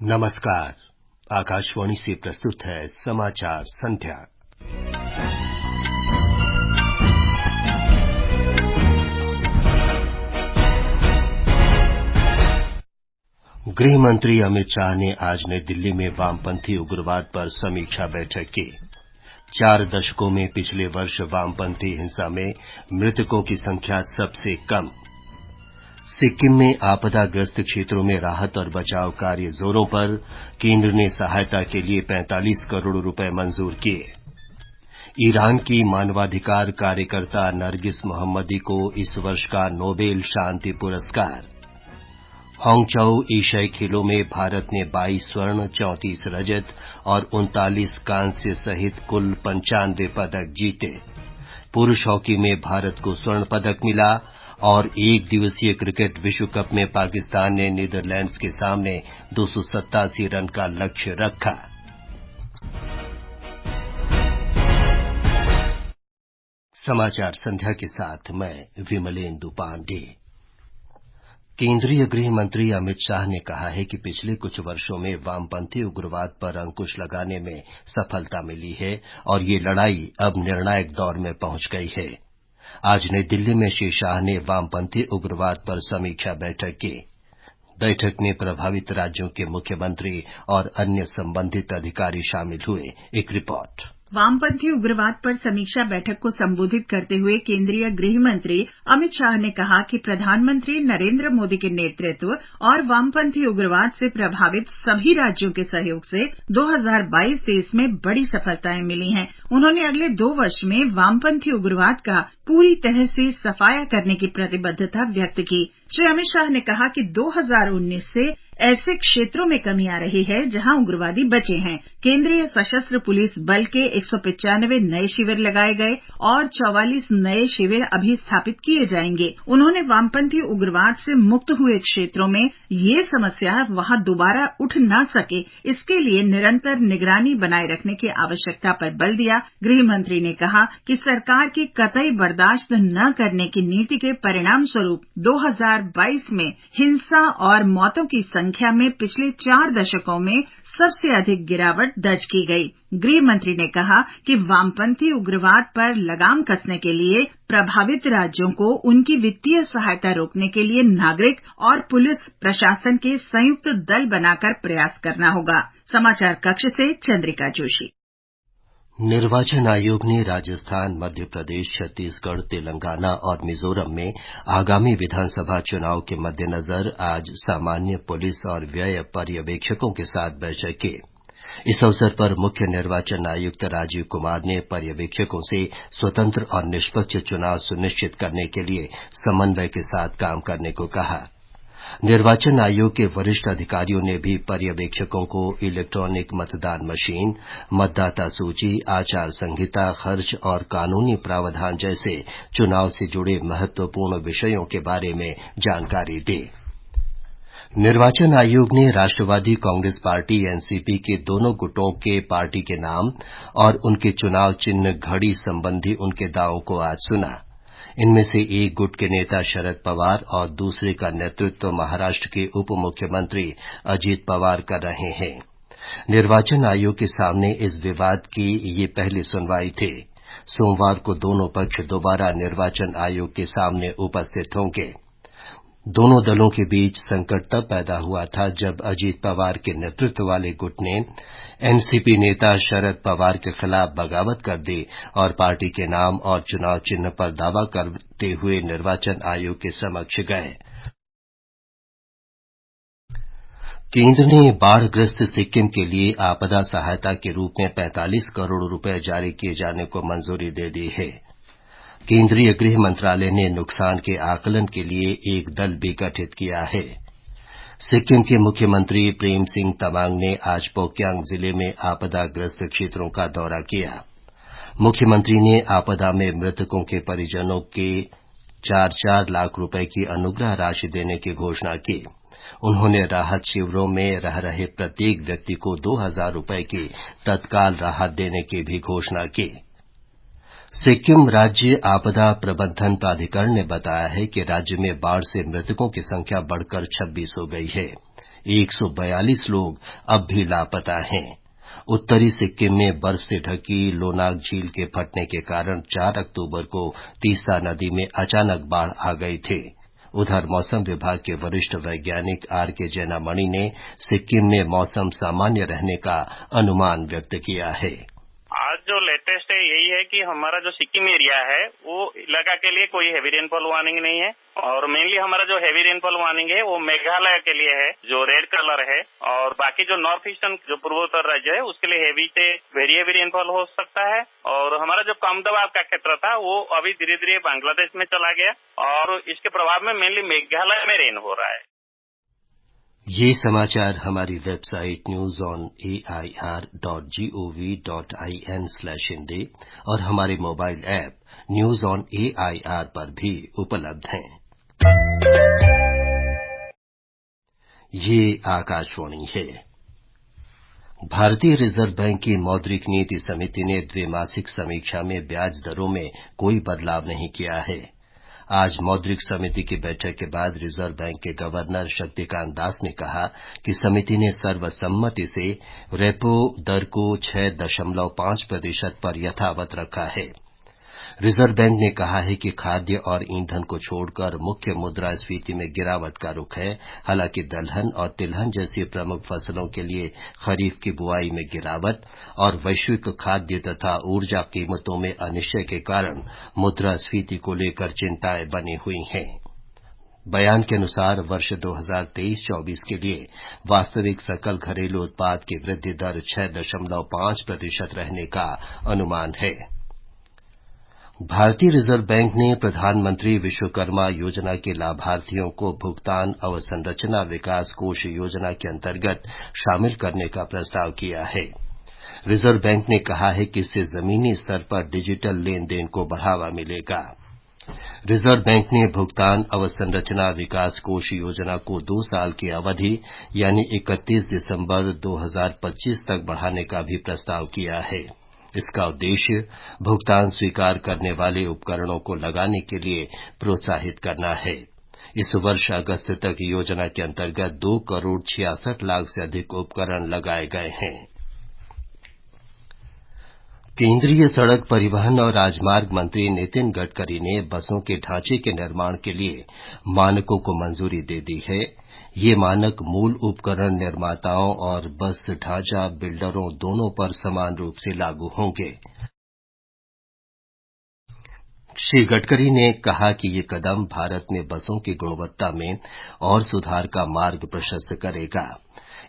नमस्कार। आकाशवाणी से प्रस्तुत है समाचार संध्या। गृह मंत्री अमित शाह ने आज नई दिल्ली में वामपंथी उग्रवाद पर समीक्षा बैठक की। 4 दशकों में पिछले वर्ष वामपंथी हिंसा में मृतकों की संख्या सबसे कम। सिक्किम में आपदाग्रस्त क्षेत्रों में राहत और बचाव कार्य जोरों पर, केंद्र ने सहायता के लिए 45 करोड़ रुपए मंजूर किए। ईरान की मानवाधिकार कार्यकर्ता नरगिस मोहम्मदी को इस वर्ष का नोबेल शांति पुरस्कार। हांगझोउ एशियाई खेलों में भारत ने 22 स्वर्ण, 34 रजत और 39 कांस्य सहित कुल 95 पदक जीते। पुरुष हॉकी में भारत को स्वर्ण पदक मिला और एक दिवसीय क्रिकेट विश्व कप में पाकिस्तान ने नीदरलैंड्स के सामने 287 रन का लक्ष्य रखा। समाचार संध्या के साथ मैं विमलेंदु पांडे। केंद्रीय गृह मंत्री अमित शाह ने कहा है कि पिछले कुछ वर्षों में वामपंथी उग्रवाद पर अंकुश लगाने में सफलता मिली है और ये लड़ाई अब निर्णायक दौर में पहुंच गई है। आज नई दिल्ली में श्री शाह ने वामपंथी उग्रवाद पर समीक्षा बैठक की। बैठक में प्रभावित राज्यों के मुख्यमंत्री और अन्य संबंधित अधिकारी शामिल हुए। एक रिपोर्ट। वामपंथी उग्रवाद पर समीक्षा बैठक को संबोधित करते हुए केंद्रीय गृह मंत्री अमित शाह ने कहा कि प्रधानमंत्री नरेंद्र मोदी के नेतृत्व और वामपंथी उग्रवाद से प्रभावित सभी राज्यों के सहयोग से 2022 देश में बड़ी सफलताएं मिली हैं। उन्होंने अगले 2 वर्ष में वामपंथी उग्रवाद का पूरी तरह से सफाया करने की प्रतिबद्धता व्यक्त की। श्री अमित शाह ने कहा कि 2019 से ऐसे क्षेत्रों में कमी आ रही है जहां उग्रवादी बचे हैं। केंद्रीय सशस्त्र पुलिस बल के 195 नए शिविर लगाए गए और 44 नए शिविर अभी स्थापित किए जाएंगे। उन्होंने वामपंथी उग्रवाद से मुक्त हुए क्षेत्रों में ये समस्या वहां दोबारा उठ न सके, इसके लिए निरंतर निगरानी बनाए रखने की आवश्यकता पर बल दिया। गृह मंत्री ने कहा कि सरकार की कतई बर्दाश्त न करने की नीति के परिणाम स्वरूप 2022 में हिंसा और मौतों की संख्या में पिछले 4 दशकों में सबसे अधिक गिरावट दर्ज की गई। गृह मंत्री ने कहा कि वामपंथी उग्रवाद पर लगाम कसने के लिए प्रभावित राज्यों को उनकी वित्तीय सहायता रोकने के लिए नागरिक और पुलिस प्रशासन के संयुक्त दल बनाकर प्रयास करना होगा। समाचार कक्ष से चंद्रिका जोशी। निर्वाचन आयोग ने राजस्थान, मध्य प्रदेश, छत्तीसगढ़, तेलंगाना और मिजोरम में आगामी विधानसभा चुनाव के मद्देनजर आज सामान्य पुलिस और व्यय पर्यवेक्षकों के साथ बैठक की। इस अवसर पर मुख्य निर्वाचन आयुक्त राजीव कुमार ने पर्यवेक्षकों से स्वतंत्र और निष्पक्ष चुनाव सुनिश्चित करने के लिए समन्वय के साथ काम करने को कहा। निर्वाचन आयोग के वरिष्ठ अधिकारियों ने भी पर्यवेक्षकों को इलेक्ट्रॉनिक मतदान मशीन, मतदाता सूची, आचार संहिता, खर्च और कानूनी प्रावधान जैसे चुनाव से जुड़े महत्वपूर्ण विषयों के बारे में जानकारी दी। निर्वाचन आयोग ने राष्ट्रवादी कांग्रेस पार्टी एनसीपी के दोनों गुटों के पार्टी के नाम और उनके चुनाव चिन्ह घड़ी संबंधी उनके दावों को आज सुना। इनमें से एक गुट के नेता शरद पवार और दूसरे का नेतृत्व महाराष्ट्र के उप मुख्यमंत्री अजीत पवार कर रहे हैं। निर्वाचन आयोग के सामने इस विवाद की ये पहली सुनवाई थी। सोमवार को दोनों पक्ष दोबारा निर्वाचन आयोग के सामने उपस्थित होंगे। दोनों दलों के बीच संकट तब पैदा हुआ था जब अजीत पवार के नेतृत्व वाले गुट ने एनसीपी नेता शरद पवार के खिलाफ बगावत कर दी और पार्टी के नाम और चुनाव चिन्ह पर दावा करते हुए निर्वाचन आयोग के समक्ष गए। केंद्र ने बाढ़ग्रस्त सिक्किम के लिए आपदा सहायता के रूप में 45 करोड़ रुपए जारी किए जाने को मंजूरी दे दी है। केंद्रीय गृह मंत्रालय ने नुकसान के आकलन के लिए एक दल भी गठित किया है। सिक्किम के मुख्यमंत्री प्रेम सिंह तमांग ने आज पोक्यांग जिले में आपदाग्रस्त क्षेत्रों का दौरा किया। मुख्यमंत्री ने आपदा में मृतकों के परिजनों के 4-4 लाख रुपए की अनुग्रह राशि देने की घोषणा की। उन्होंने राहत शिविरों में रह रहे प्रत्येक व्यक्ति को 2000 रुपए की तत्काल राहत देने की भी घोषणा की। सिक्किम राज्य आपदा प्रबंधन प्राधिकरण ने बताया है कि राज्य में बाढ़ से मृतकों की संख्या बढ़कर 26 हो गई है। 142 लोग अब भी लापता हैं। उत्तरी सिक्किम में बर्फ से ढकी लोनाक झील के फटने के कारण 4 अक्टूबर को तीस्ता नदी में अचानक बाढ़ आ गई थी। उधर मौसम विभाग के वरिष्ठ वैज्ञानिक आरके जैनामणि ने सिक्किम में मौसम सामान्य रहने का अनुमान व्यक्त किया है। आज जो लेटेस्ट है यही है कि हमारा जो सिक्किम एरिया है वो इलाका के लिए कोई हैवी रेनफॉल वार्निंग नहीं है और मेनली हमारा जो हैवी रेनफॉल वार्निंग है वो मेघालय के लिए है जो रेड कलर है और बाकी जो नॉर्थ ईस्टर्न जो पूर्वोत्तर राज्य है उसके लिए हैवी से वेरी हैवी रेनफॉल हो सकता है। और हमारा जो कम दबाव का क्षेत्र था वो अभी धीरे धीरे बांग्लादेश में चला गया और इसके प्रभाव में मेनली मेघालय में रेन हो रहा है। ये समाचार हमारी वेबसाइट newsonair.gov.in/हिंदी और हमारे mobile app news on AIR पर भी उपलब्ध हैं। ये आकाशवाणी है। भारतीय रिजर्व बैंक की मौद्रिक नीति समिति ने द्विमासिक समीक्षा में ब्याज दरों में कोई बदलाव नहीं किया है। आज मौद्रिक समिति की बैठक के बाद रिजर्व बैंक के गवर्नर शक्तिकांत दास ने कहा कि समिति ने सर्वसम्मति से रेपो दर को 6.5% पर यथावत रखा है। रिजर्व बैंक ने कहा है कि खाद्य और ईंधन को छोड़कर मुख्य मुद्रास्फीति में गिरावट का रुख है। हालांकि दलहन और तिलहन जैसी प्रमुख फसलों के लिए खरीफ की बुआई में गिरावट और वैश्विक खाद्य तथा ऊर्जा कीमतों में अनिश्चय के कारण मुद्रास्फीति को लेकर चिंताएं बनी हुई हैं। बयान के अनुसार वर्ष 2023-24 के लिए वास्तविक सकल घरेलू उत्पाद की वृद्धि दर 6.5% रहने का अनुमान है। भारतीय रिजर्व बैंक ने प्रधानमंत्री विश्वकर्मा योजना के लाभार्थियों को भुगतान अवसंरचना विकास कोष योजना के अंतर्गत शामिल करने का प्रस्ताव किया है। रिजर्व बैंक ने कहा है कि इससे जमीनी स्तर पर डिजिटल लेन देन को बढ़ावा मिलेगा। रिजर्व बैंक ने भुगतान अवसंरचना विकास कोष योजना को 2 साल की अवधि यानी 31 दिसंबर 2025 तक बढ़ाने का भी प्रस्ताव किया है। इसका उद्देश्य भुगतान स्वीकार करने वाले उपकरणों को लगाने के लिए प्रोत्साहित करना है। इस वर्ष अगस्त तक योजना के अंतर्गत 2 करोड़ 66 लाख से अधिक उपकरण लगाए गए हैं। केंद्रीय सड़क परिवहन और राजमार्ग मंत्री नितिन गडकरी ने बसों के ढांचे के निर्माण के लिए मानकों को मंजूरी दे दी है। ये मानक मूल उपकरण निर्माताओं और बस ढांचा बिल्डरों दोनों पर समान रूप से लागू होंगे। श्री गडकरी ने कहा कि ये कदम भारत में बसों की गुणवत्ता में और सुधार का मार्ग प्रशस्त करेगा।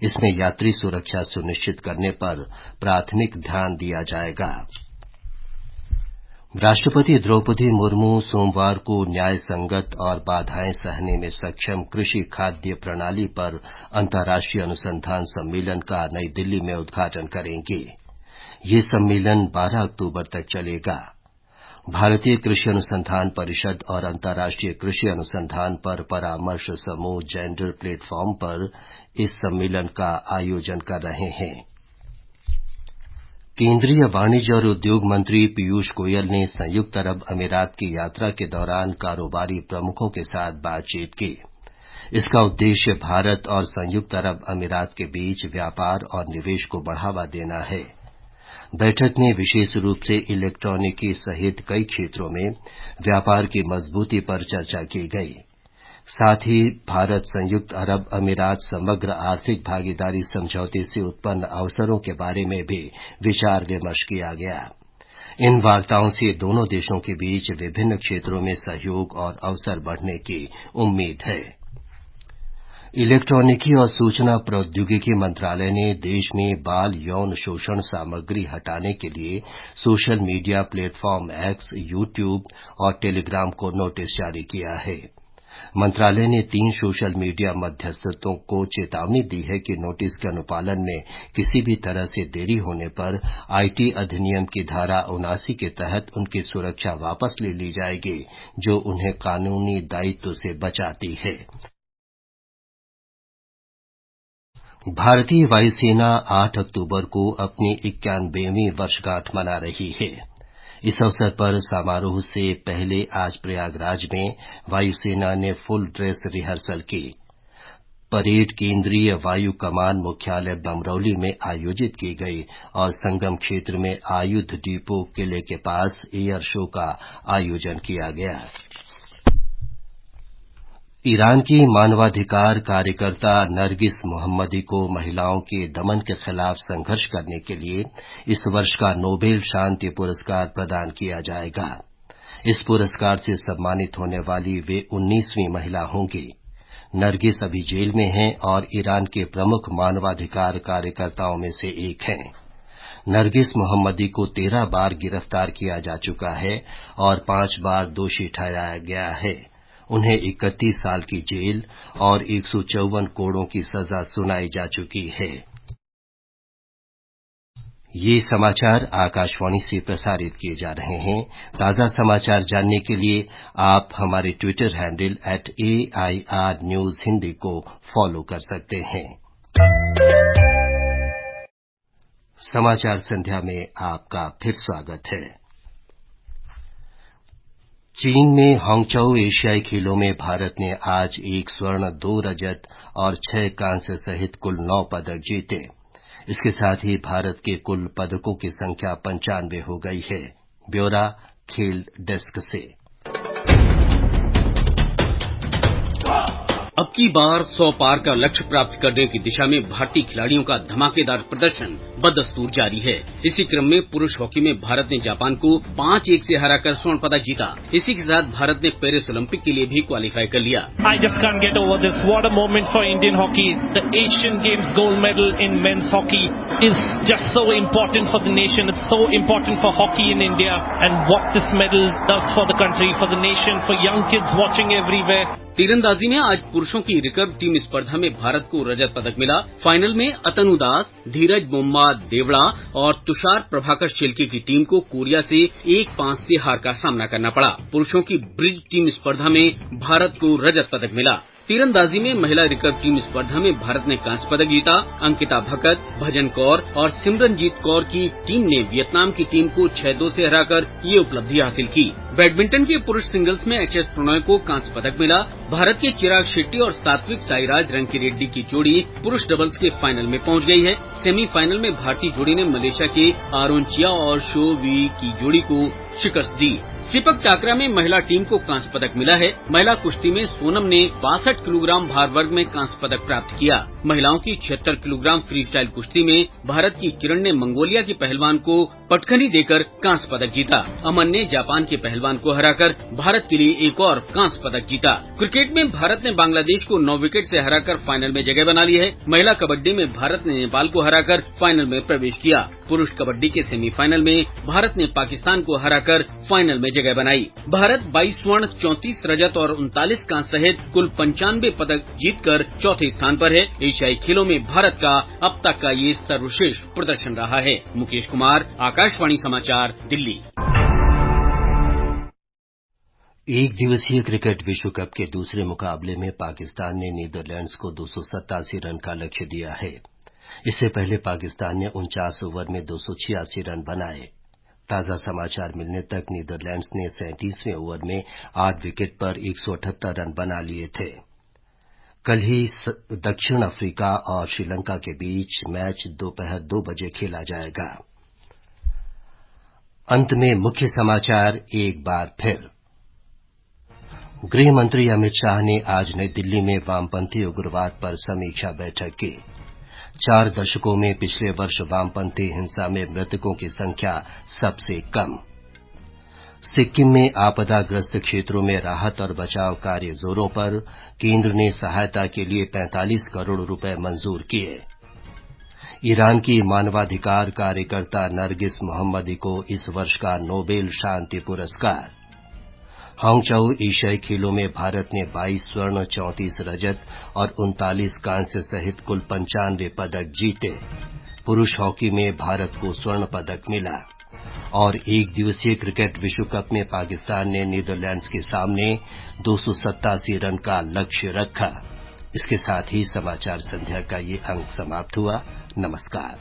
इसमें यात्री सुरक्षा सुनिश्चित करने पर प्राथमिक ध्यान दिया जाएगा। राष्ट्रपति द्रौपदी मुर्मू सोमवार को न्याय संगत और बाधाएं सहने में सक्षम कृषि खाद्य प्रणाली पर अंतर्राष्ट्रीय अनुसंधान सम्मेलन का नई दिल्ली में उद्घाटन करेंगे। ये सम्मेलन 12 अक्टूबर तक चलेगा। भारतीय कृषि अनुसंधान परिषद और अंतर्राष्ट्रीय कृषि अनुसंधान पर परामर्श समूह जेंडर प्लेटफॉर्म पर इस सम्मेलन का आयोजन कर रहे हैं। केंद्रीय वाणिज्य और उद्योग मंत्री पीयूष गोयल ने संयुक्त अरब अमीरात की यात्रा के दौरान कारोबारी प्रमुखों के साथ बातचीत की। इसका उद्देश्य भारत और संयुक्त अरब अमीरात के बीच व्यापार और निवेश को बढ़ावा देना है। बैठक में विशेष रूप से इलेक्ट्रॉनिकी सहित कई क्षेत्रों में व्यापार की मजबूती पर चर्चा की गई। साथ ही भारत संयुक्त अरब अमीरात समग्र आर्थिक भागीदारी समझौते से उत्पन्न अवसरों के बारे में भी विचार विमर्श किया गया। इन वार्ताओं से दोनों देशों के बीच विभिन्न क्षेत्रों में सहयोग और अवसर बढ़ने की उम्मीद है। इलेक्ट्रॉनिकी और सूचना प्रौद्योगिकी मंत्रालय ने देश में बाल यौन शोषण सामग्री हटाने के लिए social media platform x, YouTube और टेलीग्राम को नोटिस जारी किया है। मंत्रालय ने 3 सोशल मीडिया मध्यस्थों को चेतावनी दी है कि नोटिस के अनुपालन में किसी भी तरह से देरी होने पर आईटी अधिनियम की धारा 79 के तहत उनकी सुरक्षा वापस ले ली जाएगी, जो उन्हें कानूनी दायित्व से बचाती है। भारतीय वायुसेना 8 अक्टूबर को अपनी 91वीं वर्षगांठ मना रही है। इस अवसर पर समारोह से पहले आज प्रयागराज में वायुसेना ने फुल ड्रेस रिहर्सल की। परेड केंद्रीय वायु कमान मुख्यालय बमरौली में आयोजित की गई और संगम क्षेत्र में आयुध डिपो किले के पास एयर शो का आयोजन किया गया। ईरान की मानवाधिकार कार्यकर्ता नरगिस मोहम्मदी को महिलाओं के दमन के खिलाफ संघर्ष करने के लिए इस वर्ष का नोबेल शांति पुरस्कार प्रदान किया जाएगा। इस पुरस्कार से सम्मानित होने वाली वे 19वीं महिला होंगी। नरगिस अभी जेल में हैं और ईरान के प्रमुख मानवाधिकार कार्यकर्ताओं में से एक हैं। नरगिस मोहम्मदी को 13 बार गिरफ्तार किया जा चुका है और 5 बार दोषी ठहराया गया है। उन्हें 31 साल की जेल और 154 कोड़ों की सजा सुनाई जा चुकी है। ये समाचार आकाशवाणी से प्रसारित किए जा रहे हैं। ताजा समाचार जानने के लिए आप हमारे Twitter handle @AIR News Hindi को फॉलो कर सकते हैं। समाचार संध्या में आपका फिर स्वागत है। चीन में हांगझोउ एशियाई खेलों में भारत ने आज 1 स्वर्ण 2 रजत और 6 कांस्य सहित कुल 9 पदक जीते। इसके साथ ही भारत के कुल पदकों की संख्या 95 हो गई है। ब्यौरा खेल डेस्क से। अब की बार 100 पार का लक्ष्य प्राप्त करने की दिशा में भारतीय खिलाड़ियों का धमाकेदार प्रदर्शन बदस्तूर जारी है। इसी क्रम में पुरुष हॉकी में भारत ने जापान को 5-1 से हराकर स्वर्ण पदक जीता। इसी के साथ भारत ने पेरिस ओलंपिक के लिए भी क्वालिफाई कर लिया। I just can't get over this. What a moment for Indian hockey. The Asian Games gold medal in men's hockey is just so important for the nation. It's so important for hockey in India, and what this medal does for the country, for the nation, for young kids watching everywhere. तीरंदाजी में आज पुरुषों की recurve team स्पर्धा में भारत को रजत पदक मिला। फाइनल में अतनु दास, धीरज मुम्मा देवड़ा और तुषार प्रभाकर शेल्के की टीम को कोरिया से 1-5 से हार का सामना करना पड़ा। पुरुषों की ब्रिज टीम स्पर्धा में भारत को रजत पदक मिला। तीरंदाजी में महिला रिकर्व टीम स्पर्धा में भारत ने कांस्य पदक जीता। अंकिता भगत, भजन कौर और सिमरनजीत कौर की टीम ने वियतनाम की टीम को 6-2 से हराकर ये उपलब्धि हासिल की। बैडमिंटन के पुरुष सिंगल्स में एचएस प्रणॉय को कांस्य पदक मिला। भारत के चिराग शेट्टी और सात्विक साईराज रंकीरेड्डी की जोड़ी पुरुष डबल्स के फाइनल में पहुंच गई है। सेमीफाइनल में भारतीय जोड़ी ने मलेशिया के आरोन चिया और शो वी की जोड़ी को शिकस्त दी। सिपक टाकरा में महिला टीम को कांस्य पदक मिला है। महिला कुश्ती में सोनम ने 62 किलोग्राम भार वर्ग में कांस्य पदक प्राप्त किया। महिलाओं की 76 किलोग्राम फ्री स्टाइल कुश्ती में भारत की किरण ने मंगोलिया के पहलवान को पटखनी देकर कांस्य पदक जीता। अमन ने जापान के पहलवान को हराकर भारत के लिए एक और कांस्य पदक जीता। क्रिकेट में भारत ने बांग्लादेश को 9 विकेट से हराकर फाइनल में जगह बना ली है। महिला कबड्डी में भारत ने नेपाल को हराकर फाइनल में प्रवेश किया। पुरुष कबड्डी के सेमीफाइनल में भारत ने पाकिस्तान को हराकर फाइनल में जगह बनाई। भारत 22 स्वर्ण, 34 रजत और 39 कांस्य सहित कुल 95 पदक जीतकर चौथे स्थान पर है। एशियाई खेलों में भारत का अब तक का ये सर्वश्रेष्ठ प्रदर्शन रहा है। मुकेश कुमार, आकाशवाणी समाचार, दिल्ली। एक दिवसीय क्रिकेट विश्व कप के दूसरे मुकाबले में पाकिस्तान ने नीदरलैंड्स को 287 रन का लक्ष्य दिया है। इससे पहले पाकिस्तान ने 49 ओवर में 286 रन बनाए। ताजा समाचार मिलने तक नीदरलैंड्स ने 37वें ओवर में 8 विकेट पर 178 रन बना लिए थे। कल ही दक्षिण अफ्रीका और श्रीलंका के बीच मैच दोपहर 2 बजे खेला जाएगा। अंत में मुख्य समाचार एक बार फिर। गृह मंत्री अमित शाह ने आज नई दिल्ली में वामपंथी उग्रवाद पर समीक्षा बैठक की। 4 दशकों में पिछले वर्ष वामपंथी हिंसा में मृतकों की संख्या सबसे कम। सिक्किम में आपदाग्रस्त क्षेत्रों में राहत और बचाव कार्य जोरों पर। केंद्र ने सहायता के लिए 45 करोड़ रुपए मंजूर किए। ईरान की मानवाधिकार कार्यकर्ता नरगिस मोहम्मदी को इस वर्ष का नोबेल शांति पुरस्कार। हांगझोउ एशियाई खेलों में भारत ने 22 स्वर्ण, 34 रजत और 39 कांस्य सहित कुल 95 पदक जीते। पुरुष हॉकी में भारत को स्वर्ण पदक मिला। और एक दिवसीय क्रिकेट विश्व कप में पाकिस्तान ने नीदरलैंड्स के सामने 287 रन का लक्ष्य रखा। इसके साथ ही समाचार संध्या का ये अंक समाप्त हुआ। नमस्कार।